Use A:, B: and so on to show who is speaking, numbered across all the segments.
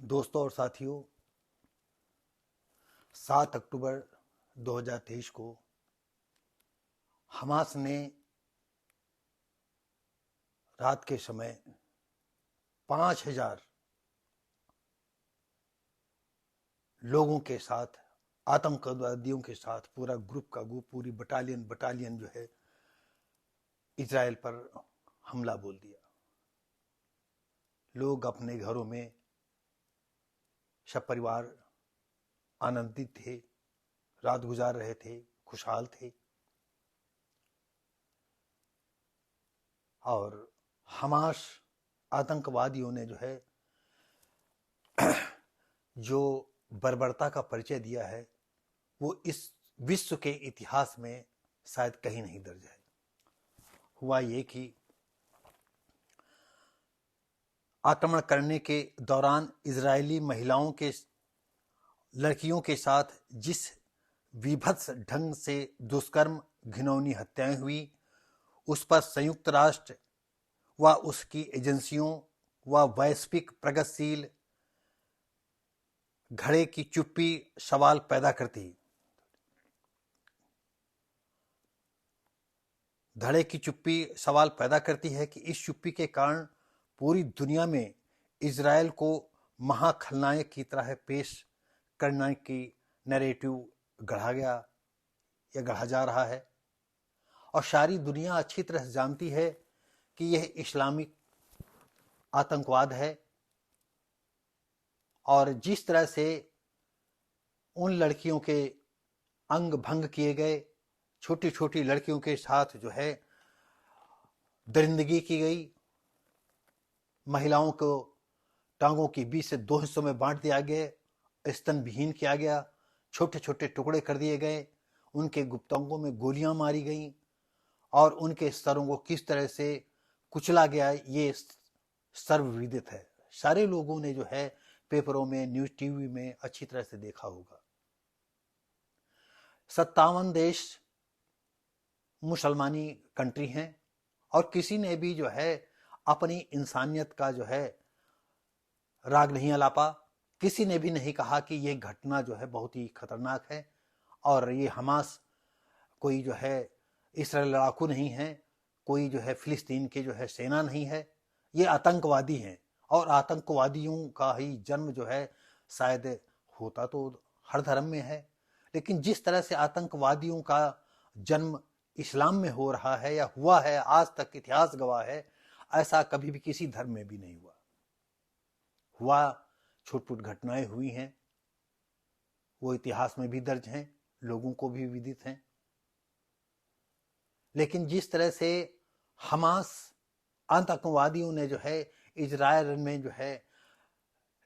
A: दोस्तों और साथियों, 7 अक्टूबर 2023 को हमास ने रात के समय 5,000 लोगों के साथ, आतंकवादियों के साथ, पूरा ग्रुप का ग्रुप, पूरी बटालियन जो है, इजराइल पर हमला बोल दिया। लोग अपने घरों में सब परिवार आनंदित थे, रात गुजार रहे थे, खुशहाल थे। और हमास आतंकवादियों ने जो है जो बर्बरता का परिचय दिया है वो इस विश्व के इतिहास में शायद कहीं नहीं दर्ज है। हुआ ये कि आक्रमण करने के दौरान इजरायली महिलाओं के, लड़कियों के साथ जिस विभत्स ढंग से दुष्कर्म, घिनौनी हत्याएं हुई, उस पर संयुक्त राष्ट्र व उसकी एजेंसियों व वैश्विक प्रगतिशील घड़े की चुप्पी सवाल पैदा करती है कि इस चुप्पी के कारण पूरी दुनिया में इजराइल को महाखलनायक की तरह पेश करने की नैरेटिव गढ़ा गया या गढ़ा जा रहा है। और सारी दुनिया अच्छी तरह से जानती है कि यह इस्लामिक आतंकवाद है। और जिस तरह से उन लड़कियों के अंग भंग किए गए, छोटी छोटी लड़कियों के साथ जो है दरिंदगी की गई, महिलाओं को टांगों के बीच से 2 हिस्सों में बांट दिया गया, स्तन विहीन किया गया, छोटे छोटे टुकड़े कर दिए गए, उनके गुप्तांगों में गोलियां मारी गईं और उनके स्तरों को किस तरह से कुचला गया, ये सर्वविदित है। सारे लोगों ने जो है पेपरों में, न्यूज टीवी में अच्छी तरह से देखा होगा। 57 देश मुसलमानी कंट्री हैं और किसी ने भी जो है अपनी इंसानियत का जो है राग नहीं अलापा। किसी ने भी नहीं कहा कि यह घटना जो है बहुत ही खतरनाक है और ये हमास कोई जो है इसराइल लड़ाकू नहीं है, कोई जो है फिलिस्तीन के जो है सेना नहीं है, ये आतंकवादी हैं। और आतंकवादियों का ही जन्म जो है शायद होता तो हर धर्म में है, लेकिन जिस तरह से आतंकवादियों का जन्म इस्लाम में हो रहा है या हुआ है, आज तक इतिहास गवाह है, ऐसा कभी भी किसी धर्म में भी नहीं हुआ। छूट-फूट घटनाएं हुई हैं, वो इतिहास में भी दर्ज हैं, लोगों को भी विदित हैं। लेकिन जिस तरह से हमास आतंकवादियों ने जो है इजराइल में जो है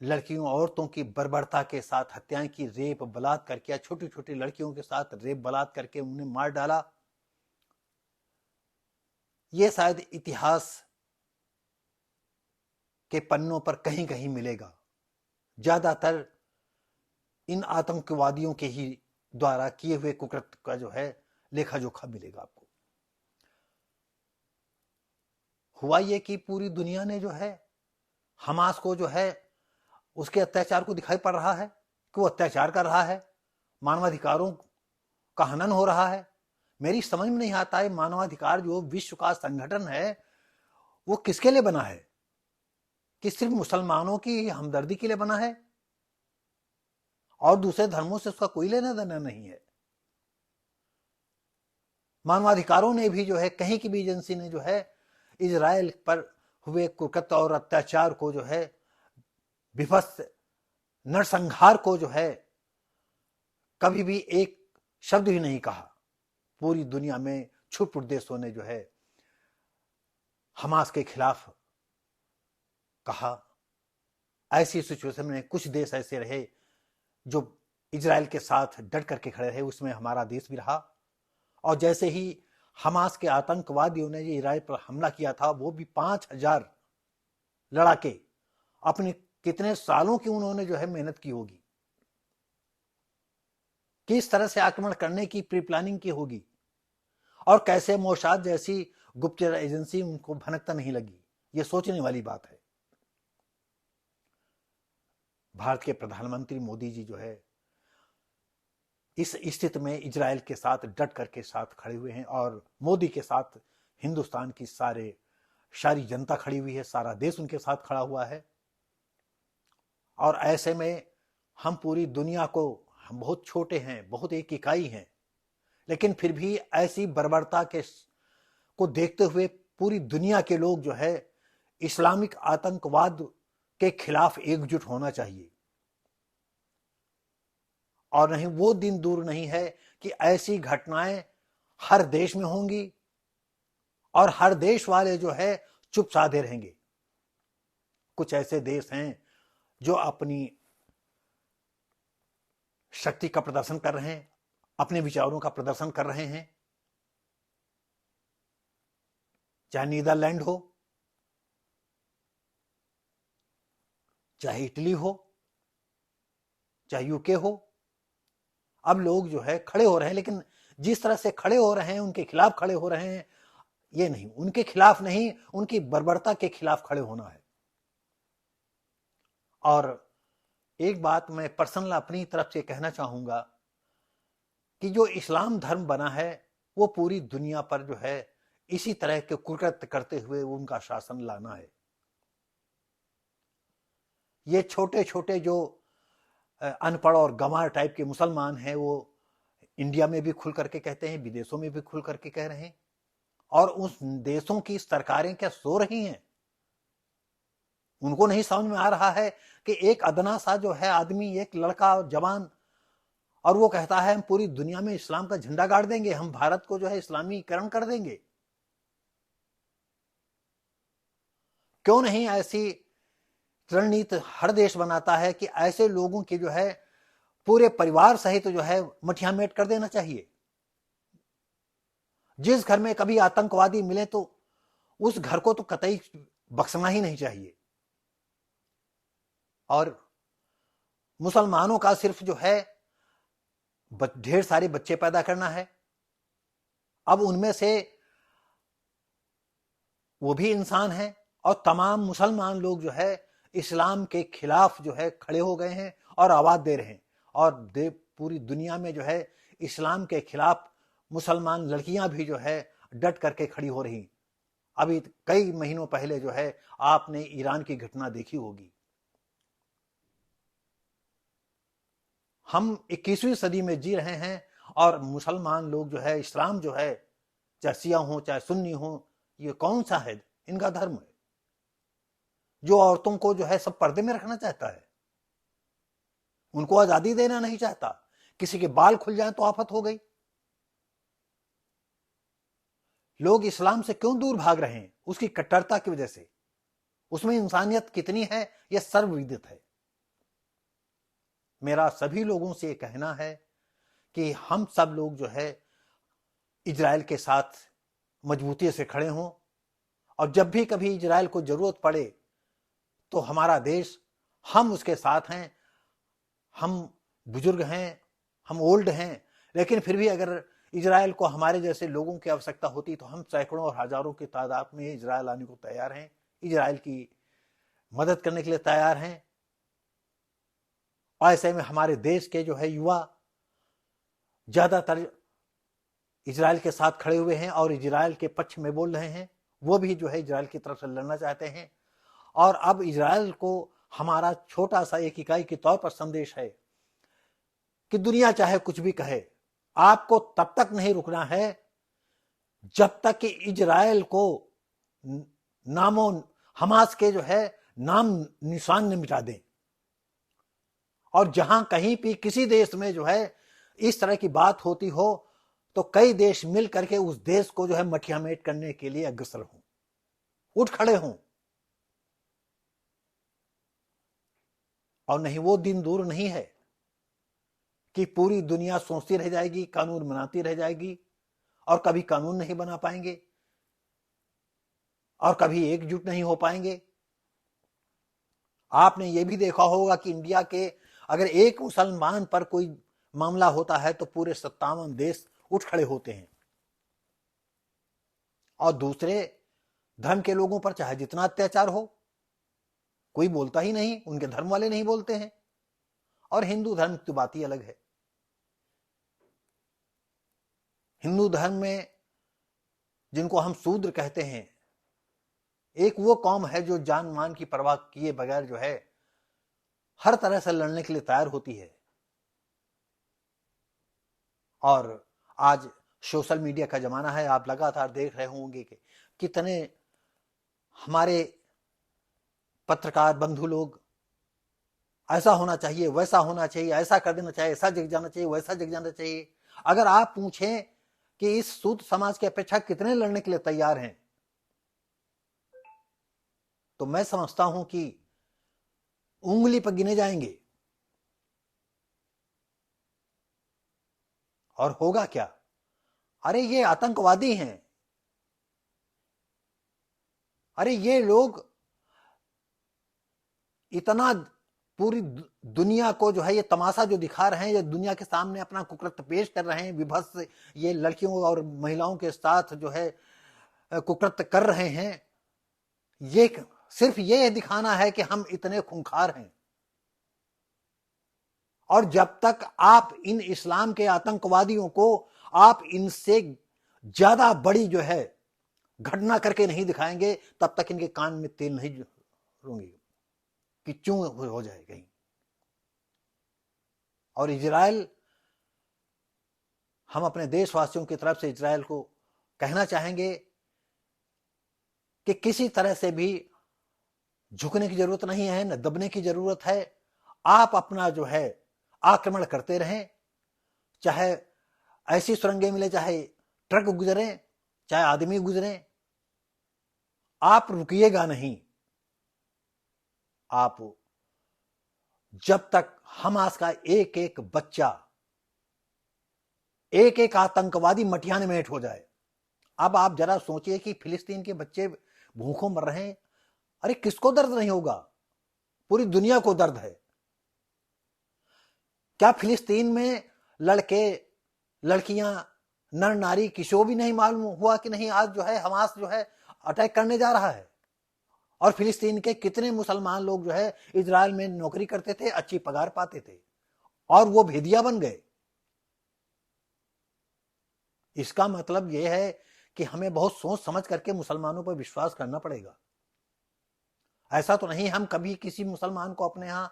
A: लड़कियों, औरतों की बर्बरता के साथ हत्याएं की, रेप बलात्कार किया, छोटी छोटी लड़कियों के साथ रेप बलात्कार करके उन्हें मार डाला, ये शायद इतिहास के पन्नों पर कहीं कहीं मिलेगा। ज्यादातर इन आतंकवादियों के ही द्वारा किए हुए कुकृत्य का जो है लेखा जोखा मिलेगा आपको। हुआ ये कि पूरी दुनिया ने जो है हमास को जो है उसके अत्याचार को दिखाई पड़ रहा है कि वो अत्याचार कर रहा है, मानवाधिकारों का हनन हो रहा है। मेरी समझ में नहीं आता है, मानवाधिकार जो विश्व का संगठन है वो किसके लिए बना है? कि सिर्फ मुसलमानों की हमदर्दी के लिए बना है और दूसरे धर्मों से उसका कोई लेना देना नहीं है? मानवाधिकारों ने भी जो है, कहीं की भी एजेंसी ने जो है इजराइल पर हुए कुकृत्य और अत्याचार को जो है, विभत्स नरसंहार को जो है कभी भी एक शब्द भी नहीं कहा। पूरी दुनिया में छुट-पुट देशों ने जो है हमास के खिलाफ कहा। ऐसी सिचुएशन में कुछ देश ऐसे रहे जो इजराइल के साथ डट करके खड़े रहे, उसमें हमारा देश भी रहा। और जैसे ही हमास के आतंकवादियों ने इजराइल पर हमला किया था, वो भी 5,000 लड़ाके, अपने कितने सालों की उन्होंने जो है मेहनत की होगी, किस तरह से आक्रमण करने की प्री प्लानिंग की होगी और कैसे मोसाद जैसी गुप्तचर एजेंसी उनको भनकता नहीं लगी, ये सोचने वाली बात है। भारत के प्रधानमंत्री मोदी जी जो है इस स्थिति में इजराइल के साथ डट करके साथ खड़े हुए हैं, और मोदी के साथ हिंदुस्तान की सारी जनता खड़ी हुई है, सारा देश उनके साथ खड़ा हुआ है। और ऐसे में हम पूरी दुनिया को, हम बहुत छोटे हैं, बहुत एक इकाई हैं, लेकिन फिर भी ऐसी बर्बरता को देखते हुए पूरी दुनिया के लोग जो है इस्लामिक आतंकवाद के खिलाफ एकजुट होना चाहिए। और नहीं, वो दिन दूर नहीं है कि ऐसी घटनाएं हर देश में होंगी और हर देश वाले जो है चुप साधे रहेंगे। कुछ ऐसे देश हैं जो अपनी शक्ति का प्रदर्शन कर रहे हैं, अपने विचारों का प्रदर्शन कर रहे हैं, चाहे नीदरलैंड हो, चाहे इटली हो, चाहे यूके हो। अब लोग जो है खड़े हो रहे हैं, लेकिन जिस तरह से खड़े हो रहे हैं, उनके खिलाफ खड़े हो रहे हैं, ये नहीं, उनके खिलाफ नहीं, उनकी बर्बरता के खिलाफ खड़े होना है। और एक बात मैं पर्सनल अपनी तरफ से कहना चाहूंगा कि जो इस्लाम धर्म बना है वो पूरी दुनिया पर जो है इसी तरह के कुकृत्य करते हुए उनका शासन लाना है। ये छोटे छोटे जो अनपढ़ और गंवार टाइप के मुसलमान हैं वो इंडिया में भी खुल करके कहते हैं, विदेशों में भी खुल करके कह रहे हैं, और उस देशों की सरकारें क्या सो रही हैं? उनको नहीं समझ में आ रहा है कि एक अदना सा जो है आदमी, एक लड़का जवान, और वो कहता है हम पूरी दुनिया में इस्लाम का झंडा गाड़ देंगे, हम भारत को जो है इस्लामीकरण कर देंगे। क्यों नहीं ऐसी रणनीति हर देश बनाता है कि ऐसे लोगों की जो है पूरे परिवार सहित जो है मठियामेट कर देना चाहिए। जिस घर में कभी आतंकवादी मिले तो उस घर को तो कतई बख्शना ही नहीं चाहिए। और मुसलमानों का सिर्फ जो है ढेर सारे बच्चे पैदा करना है। अब उनमें से वो भी इंसान हैं, और तमाम मुसलमान लोग जो है इस्लाम के खिलाफ जो है खड़े हो गए हैं और आवाज दे रहे हैं, और पूरी दुनिया में जो है इस्लाम के खिलाफ मुसलमान लड़कियां भी जो है डट करके खड़ी हो रही। अभी कई महीनों पहले जो है आपने ईरान की घटना देखी होगी। हम 21वीं सदी में जी रहे हैं और मुसलमान लोग जो है, इस्लाम जो है, चाहे शिया हो चाहे सुन्नी हो, ये कौन सा है इनका धर्म है जो औरतों को जो है सब पर्दे में रखना चाहता है, उनको आजादी देना नहीं चाहता। किसी के बाल खुल जाए तो आफत हो गई। लोग इस्लाम से क्यों दूर भाग रहे हैं? उसकी कट्टरता की वजह से। उसमें इंसानियत कितनी है यह सर्वविदित है। मेरा सभी लोगों से यह कहना है कि हम सब लोग जो है इजराइल के साथ मजबूती से खड़े हों, और जब भी कभी इजराइल को जरूरत पड़े तो हमारा देश, हम उसके साथ हैं। हम बुजुर्ग हैं, हम ओल्ड हैं, लेकिन फिर भी अगर इजराइल को हमारे जैसे लोगों की आवश्यकता होती तो हम सैकड़ों और हजारों की तादाद में इजराइल आने को तैयार हैं, इजराइल की मदद करने के लिए तैयार हैं। और ऐसे में हमारे देश के जो है युवा ज्यादातर इजराइल के साथ खड़े हुए हैं और इजराइल के पक्ष में बोल रहे हैं। वो भी जो है इजराइल की तरफ से लड़ना चाहते हैं। और अब इजराइल को हमारा छोटा सा एक इकाई के तौर पर संदेश है कि दुनिया चाहे कुछ भी कहे, आपको तब तक नहीं रुकना है जब तक कि इजराइल को नामो हमास के जो है नाम निशान न मिटा दें। और जहां कहीं भी किसी देश में जो है इस तरह की बात होती हो तो कई देश मिल करके उस देश को जो है मठियामेट करने के लिए अग्रसर हों, उठ खड़े हों। और नहीं, वो दिन दूर नहीं है कि पूरी दुनिया सोचती रह जाएगी, कानून बनाती रह जाएगी, और कभी कानून नहीं बना पाएंगे और कभी एकजुट नहीं हो पाएंगे। आपने ये भी देखा होगा कि इंडिया के अगर एक मुसलमान पर कोई मामला होता है तो पूरे 57 देश उठ खड़े होते हैं, और दूसरे धर्म के लोगों पर चाहे जितना अत्याचार हो कोई बोलता ही नहीं, उनके धर्म वाले नहीं बोलते हैं। और हिंदू धर्म की तो बात ही अलग है। हिंदू धर्म में जिनको हम शूद्र कहते हैं, एक वो कौम है जो जान मान की परवाह किए बगैर जो है हर तरह से लड़ने के लिए तैयार होती है। और आज सोशल मीडिया का जमाना है, आप लगातार देख रहे होंगे कि कितने हमारे पत्रकार बंधु लोग ऐसा होना चाहिए, वैसा होना चाहिए, ऐसा कर देना चाहिए, ऐसा जग जाना चाहिए, वैसा जग जाना चाहिए। अगर आप पूछें कि इस शूद्र समाज की अपेक्षा कितने लड़ने के लिए तैयार हैं, तो मैं समझता हूं कि उंगली पर गिने जाएंगे। और होगा क्या? अरे ये आतंकवादी हैं, अरे ये लोग इतना पूरी दुनिया को जो है ये तमाशा जो दिखा रहे हैं, ये दुनिया के सामने अपना कुकृत्य पेश कर रहे हैं, विभत्स ये लड़कियों और महिलाओं के साथ जो है कुकृत्य कर रहे हैं, ये सिर्फ ये दिखाना है कि हम इतने खूंखार हैं। और जब तक आप इन इस्लाम के आतंकवादियों को आप इनसे ज्यादा बड़ी जो है घटना करके नहीं दिखाएंगे, तब तक इनके कान में तेल नहीं होंगे कि क्यों हो जाए कहीं। और इजराइल, हम अपने देशवासियों की तरफ से इजराइल को कहना चाहेंगे कि किसी तरह से भी झुकने की जरूरत नहीं है, न दबने की जरूरत है। आप अपना जो है आक्रमण करते रहें, चाहे ऐसी सुरंगें मिले, चाहे ट्रक गुजरे, चाहे आदमी गुजरे, आप रुकिएगा नहीं। आप जब तक हमास का एक एक बच्चा, एक एक आतंकवादी मटियाने में हो जाए। अब आप जरा सोचिए कि फिलिस्तीन के बच्चे भूखों मर रहे हैं, अरे किसको दर्द नहीं होगा? पूरी दुनिया को दर्द है। क्या फिलिस्तीन में लड़के लड़कियां नर नारी किसी भी नहीं मालूम हुआ कि नहीं आज जो है हमास जो है अटैक करने जा रहा है? और फिलिस्तीन के कितने मुसलमान लोग जो है इजराइल में नौकरी करते थे, अच्छी पगार पाते थे, और वो भेदिया बन गए। इसका मतलब यह है कि हमें बहुत सोच समझ करके मुसलमानों पर विश्वास करना पड़ेगा। ऐसा तो नहीं हम कभी किसी मुसलमान को अपने यहां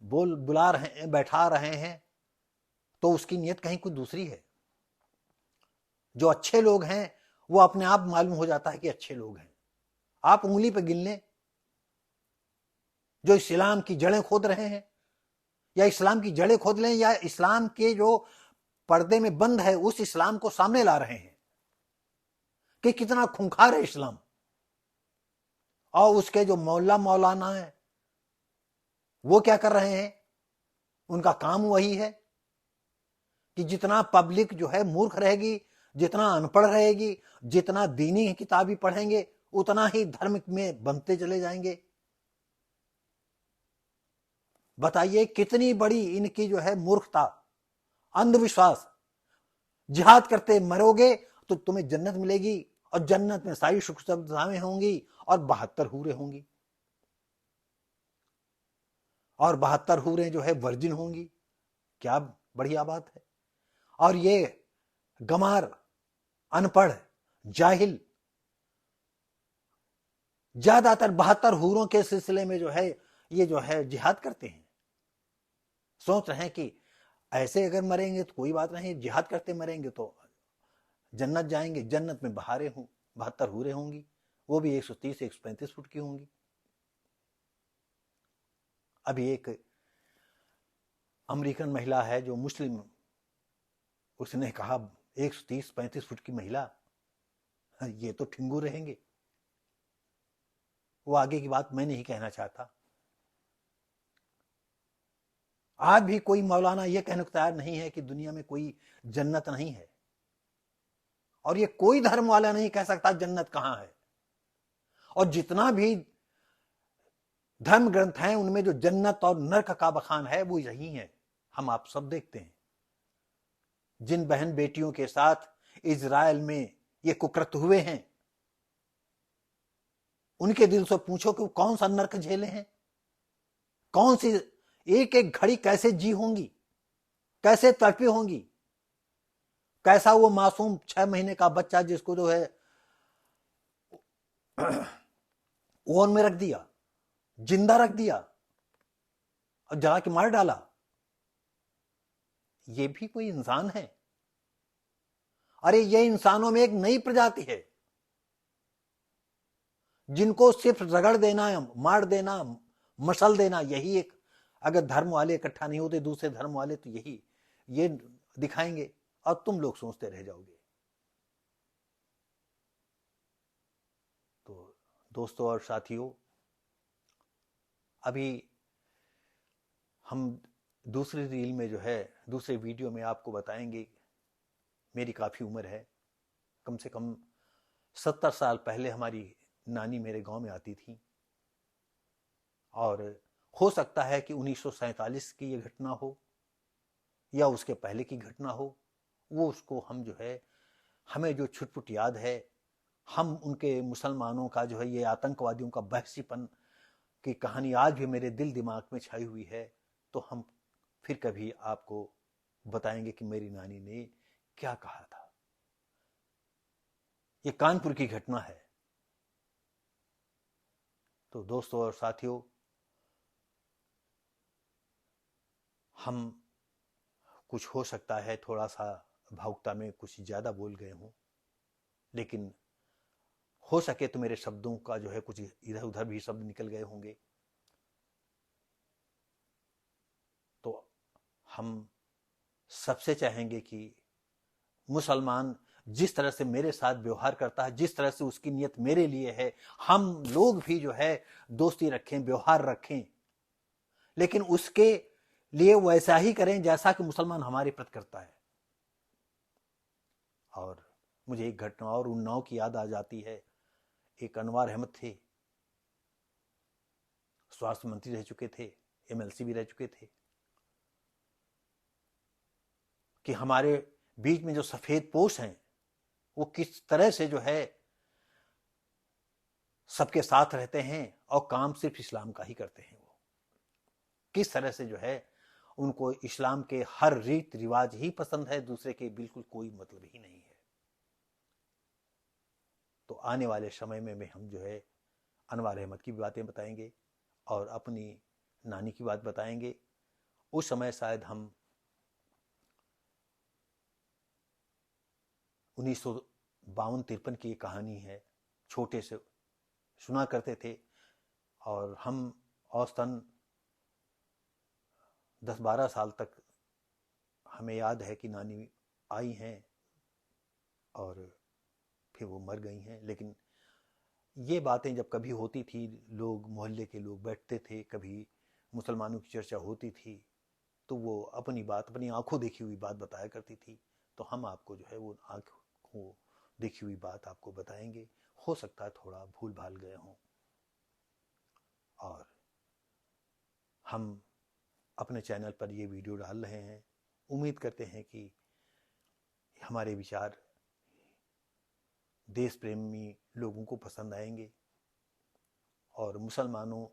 A: बुला रहे हैं, बैठा रहे हैं, तो उसकी नीयत कहीं कुछ दूसरी है। जो अच्छे लोग हैं वो अपने आप मालूम हो जाता है कि अच्छे लोग हैं। आप उंगली पे गिन लें जो इस्लाम की जड़ें खोद रहे हैं, या इस्लाम की जड़ें खोद लें, या इस्लाम के जो पर्दे में बंद है उस इस्लाम को सामने ला रहे हैं कि कितना खूंखार है इस्लाम। और उसके जो मौलाना है वो क्या कर रहे हैं? उनका काम वही है कि जितना पब्लिक जो है मूर्ख रहेगी, जितना अनपढ़ रहेगी, जितना दीनी किताबी पढ़ेंगे, उतना ही धर्म में बनते चले जाएंगे। बताइए कितनी बड़ी इनकी जो है मूर्खता, अंधविश्वास। जिहाद करते मरोगे तो तुम्हें जन्नत मिलेगी, और जन्नत में सारी सुख सुविधाएं होंगी, और 72 हूरें होंगी, और 72 हूरें जो है वर्जिन होंगी। क्या बढ़िया बात है। और ये गमार, अनपढ़, जाहिल ज्यादातर 72 हूरों के सिलसिले में जो है ये जो है जिहाद करते हैं। सोच रहे हैं कि ऐसे अगर मरेंगे तो कोई बात नहीं, जिहाद करते मरेंगे तो जन्नत जाएंगे। जन्नत में बहारें हों, 72 हूरें होंगी, वो भी 130 135 फुट की होंगी। अभी एक अमेरिकन महिला है जो मुस्लिम, उसने कहा 130-35 फुट की महिला, ये तो ठिंगू रहेंगे। वो आगे की बात मैं नहीं कहना चाहता। आज भी कोई मौलाना ये कहने को तैयार नहीं है कि दुनिया में कोई जन्नत नहीं है, और ये कोई धर्म वाला नहीं कह सकता जन्नत कहां है। और जितना भी धर्म ग्रंथ हैं उनमें जो जन्नत और नरक का बखान है वो यही है। हम आप सब देखते हैं जिन बहन बेटियों के साथ इजराइल में ये कुकृत्य हुए हैं, उनके दिल से पूछो कि कौन सा नरक झेले हैं, कौन सी एक एक घड़ी कैसे जी होंगी, कैसे तड़पी होंगी, कैसा वो मासूम 6 महीने का बच्चा जिसको जो है ओवन में रख दिया, जिंदा रख दिया और जला के मार डाला। ये भी कोई इंसान है? अरे ये इंसानों में एक नई प्रजाति है जिनको सिर्फ रगड़ देना, मार देना, मसल देना, यही एक, अगर धर्म वाले इकट्ठा नहीं होते दूसरे धर्म वाले तो यही ये दिखाएंगे और तुम लोग सोचते रह जाओगे। तो दोस्तों और साथियों, अभी हम दूसरी रील में जो है, दूसरे वीडियो में आपको बताएंगे, मेरी काफ़ी उम्र है, कम से कम 70 साल पहले हमारी नानी मेरे गांव में आती थी और हो सकता है कि 1947 की ये घटना हो या उसके पहले की घटना हो। वो उसको हम जो है, हमें जो छुटपुट याद है, हम उनके मुसलमानों का जो है ये आतंकवादियों का बहसीपन की कहानी आज भी मेरे दिल दिमाग में छाई हुई है। तो हम फिर कभी आपको बताएंगे कि मेरी नानी ने क्या कहा था। ये कानपुर की घटना है। तो दोस्तों और साथियों, हम कुछ हो सकता है थोड़ा सा भावुकता में कुछ ज़्यादा बोल गए हों, लेकिन हो सके तो मेरे शब्दों का जो है कुछ इधर उधर भी शब्द निकल गए होंगे। तो हम सबसे चाहेंगे कि मुसलमान जिस तरह से मेरे साथ व्यवहार करता है, जिस तरह से उसकी नियत मेरे लिए है, हम लोग भी जो है दोस्ती रखें, व्यवहार रखें, लेकिन उसके लिए वैसा ही करें जैसा कि मुसलमान हमारे प्रति करता है। और मुझे एक घटना और उन्नाव की याद आ जाती है। एक अनवार अहमद थे, स्वास्थ्य मंत्री रह चुके थे, एमएलसी भी रह चुके थे, कि हमारे बीच में जो सफेद पोश हैं वो किस तरह से जो है सबके साथ रहते हैं और काम सिर्फ इस्लाम का ही करते हैं। वो किस तरह से जो है उनको इस्लाम के हर रीत रिवाज ही पसंद है, दूसरे के बिल्कुल कोई मतलब ही नहीं है। तो आने वाले समय में हम जो है अनवार अहमद की बातें बताएंगे और अपनी नानी की बात बताएंगे। उस समय शायद हम 1952-53 की कहानी है, छोटे से सुना करते थे और हम औसतन 10-12 साल तक हमें याद है कि नानी आई हैं और फिर वो मर गई हैं। लेकिन ये बातें जब कभी होती थी, लोग मोहल्ले के लोग बैठते थे, कभी मुसलमानों की चर्चा होती थी, तो वो अपनी बात, अपनी आंखों देखी हुई बात बताया करती थी। तो हम आपको जो है वो आंखों देखी हुई बात आपको बताएंगे। हो सकता है थोड़ा भूल भाल गए हों, और हम अपने चैनल पर ये वीडियो डाल रहे हैं। उम्मीद करते हैं कि हमारे विचार देश प्रेमी लोगों को पसंद आएंगे और मुसलमानों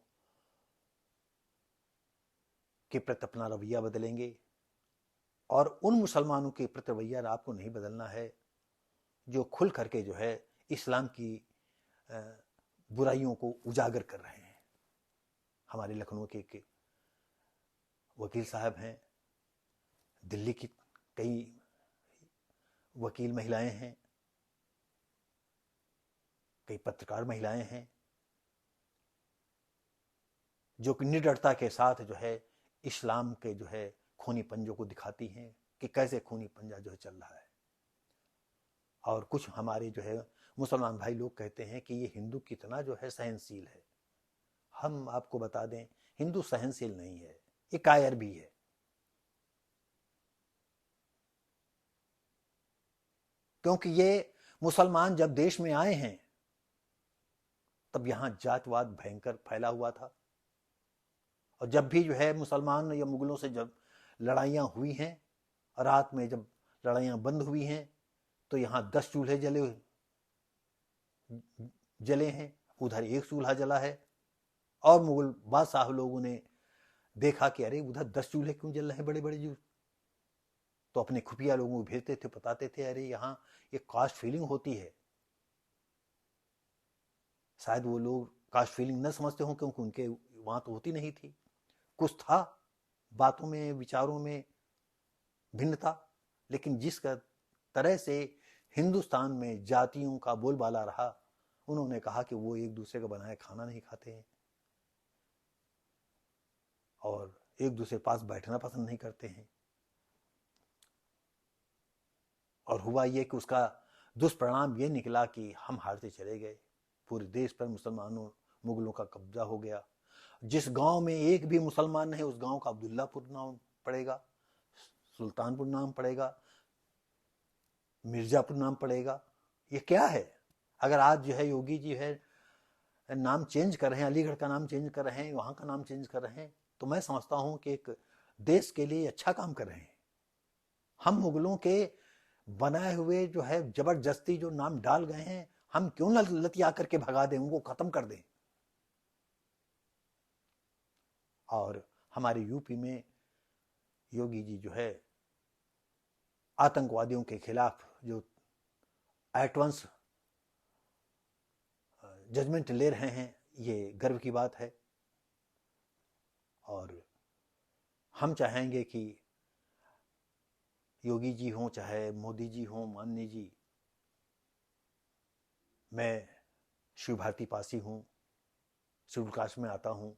A: के प्रति अपना रवैया बदलेंगे। और उन मुसलमानों के प्रति रवैया आपको नहीं बदलना है जो खुल करके जो है इस्लाम की बुराइयों को उजागर कर रहे हैं। हमारे लखनऊ के वकील साहब हैं, दिल्ली की कई वकील महिलाएं हैं, कई पत्रकार महिलाएं हैं जो कि निडरता के साथ जो है इस्लाम के जो है खूनी पंजों को दिखाती हैं कि कैसे खूनी पंजा जो है चल रहा है। और कुछ हमारे जो है मुसलमान भाई लोग कहते हैं कि ये हिंदू कितना जो है सहनशील है। हम आपको बता दें, हिंदू सहनशील नहीं है, ये कायर भी है। क्योंकि ये मुसलमान जब देश में आए हैं तब यहां जातवाद भयंकर फैला हुआ था, और जब भी जो है मुसलमान या मुगलों से जब लड़ाइयाँ हुई हैं, रात में जब लड़ाइयाँ बंद हुई हैं, तो यहाँ 10 चूल्हे जले हैं, उधर एक चूल्हा जला है, और मुगल बादशाह लोगों ने देखा कि अरे उधर 10 चूल्हे क्यों जल रहे हैं, बड़े बड़े जो, तो अपने खुफिया लोगों को भेजते थे, बताते थे अरे यहाँ एक कास्ट फीलिंग होती है। शायद वो लोग कास्ट फीलिंग न समझते हों क्योंकि उनके वहां तो होती नहीं थी, कुछ था बातों में विचारों में भिन्नता, लेकिन जिस तरह से हिंदुस्तान में जातियों का बोलबाला रहा, उन्होंने कहा कि वो एक दूसरे का बनाया खाना नहीं खाते हैं और एक दूसरे के पास बैठना पसंद नहीं करते हैं। और हुआ ये कि उसका दुष्परिणाम ये निकला कि हम हारते चले गए, पूरे देश पर मुसलमानों मुगलों का कब्जा हो गया। जिस गांव में एक भी मुसलमान नहीं, उस गांव का अब्दुल्लापुर नाम पड़ेगा, सुल्तानपुर नाम पड़ेगा, मिर्जापुर नाम पड़ेगा। ये क्या है? अगर आज जो है योगी जी है नाम चेंज कर रहे हैं, अलीगढ़ का नाम चेंज कर रहे हैं, वहां का नाम चेंज कर रहे हैं, तो मैं समझता हूं कि एक देश के लिए अच्छा काम कर रहे हैं। हम मुगलों के बनाए हुए जो है जबरदस्ती जो नाम डाल गए हैं, हम क्यों लतिया करके भगा दें, उनको खत्म कर दें। और हमारे यूपी में योगी जी जो है आतंकवादियों के खिलाफ जो एडवांस जजमेंट ले रहे हैं, ये गर्व की बात है। और हम चाहेंगे कि योगी जी हों चाहे मोदी जी हों, माननीय जी, मैं शिव भारती पासी हूँ, शेड्यूल कास्ट में आता हूँ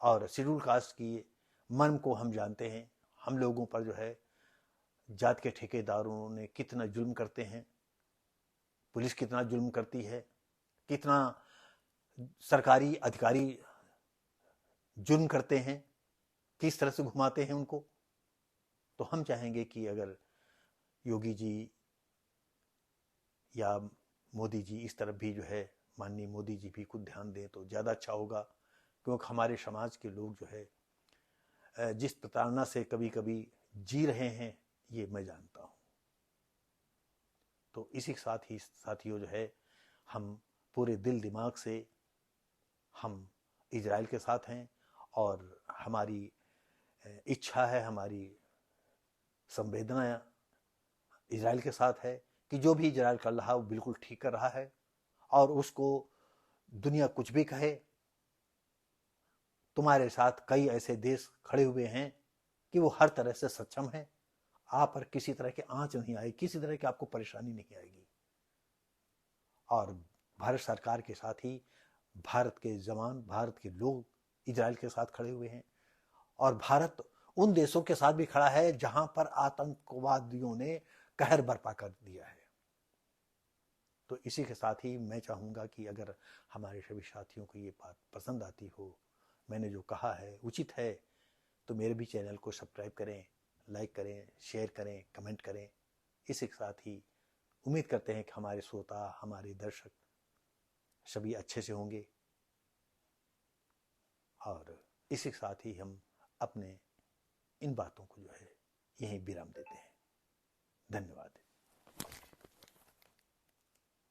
A: और शेड्यूल कास्ट की मर्म को हम जानते हैं। हम लोगों पर जो है जात के ठेकेदारों ने कितना जुल्म करते हैं, पुलिस कितना जुल्म करती है, कितना सरकारी अधिकारी जुल्म करते हैं, किस तरह से घुमाते हैं उनको। तो हम चाहेंगे कि अगर योगी जी या मोदी जी इस तरफ भी जो है, माननीय मोदी जी भी कुछ ध्यान दें तो ज़्यादा अच्छा होगा, क्योंकि हमारे समाज के लोग जो है जिस प्रताड़ना से कभी कभी जी रहे हैं, ये मैं जानता हूँ। तो इसी के साथ ही साथियों जो है, हम पूरे दिल दिमाग से हम इजराइल के साथ हैं और हमारी इच्छा है, हमारी संवेदना इजराइल के साथ है कि जो भी इजराइल कर रहा है वो बिल्कुल ठीक कर रहा है। और उसको दुनिया कुछ भी कहे, तुम्हारे साथ कई ऐसे देश खड़े हुए हैं कि वो हर तरह से सक्षम हैं, आप पर किसी तरह की आंच नहीं आएगी, किसी तरह की आपको परेशानी नहीं आएगी। और भारत सरकार के साथ ही भारत के जवान, भारत के लोग इजराइल के साथ खड़े हुए हैं। और भारत उन देशों के साथ भी खड़ा है जहां पर आतंकवादियों ने कहर बरपा कर दिया है। तो इसी के साथ ही मैं चाहूँगा कि अगर हमारे सभी साथियों को ये बात पसंद आती हो, मैंने जो कहा है उचित है, तो मेरे भी चैनल को सब्सक्राइब करें, लाइक करें, शेयर करें, कमेंट करें। इसी के साथ ही उम्मीद करते हैं कि हमारे श्रोता, हमारे दर्शक सभी अच्छे से होंगे। और इसी के साथ ही हम अपने इन बातों को जो है यहीं विराम देते हैं। धन्यवाद।